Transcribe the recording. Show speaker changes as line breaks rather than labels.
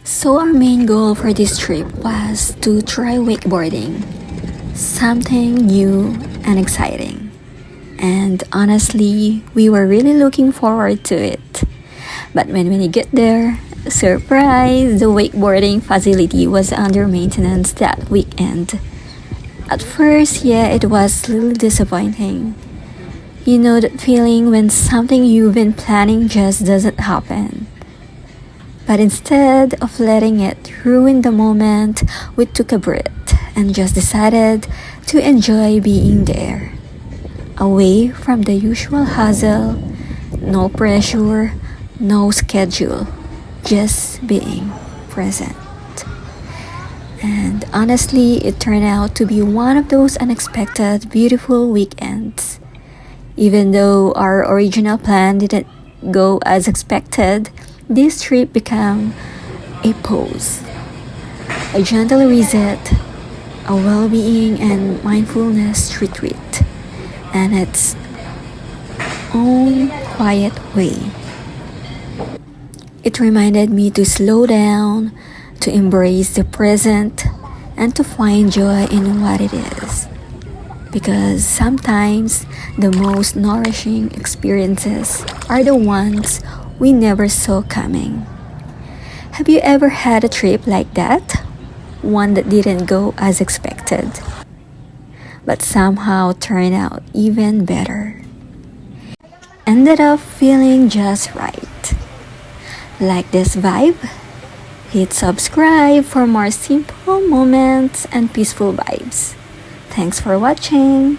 So our main goal for this trip was to try wakeboarding, something new and exciting. And honestly, we were really looking forward to it. But when we get there, surprise, the wakeboarding facility was under maintenance that weekend. At first, yeah, it was a little disappointing. You know that feeling when something you've been planning just doesn't happen. But instead of letting it ruin the moment, we took a breath and just decided to enjoy being there. Away from the usual hustle, no pressure, no schedule, just being present. And honestly, it turned out to be one of those unexpected, beautiful weekends. Even though our original plan didn't go as expected, this trip became a pause, a gentle reset, a well-being and mindfulness retreat, and its own quiet way. It reminded me to slow down, to embrace the present, and to find joy in what it is. Because sometimes the most nourishing experiences are the ones we never saw coming. Have you ever had a trip like that? One that didn't go as expected, but somehow turned out even better. Ended up feeling just right. Like this vibe? Hit subscribe for more simple moments and peaceful vibes. Thanks for watching.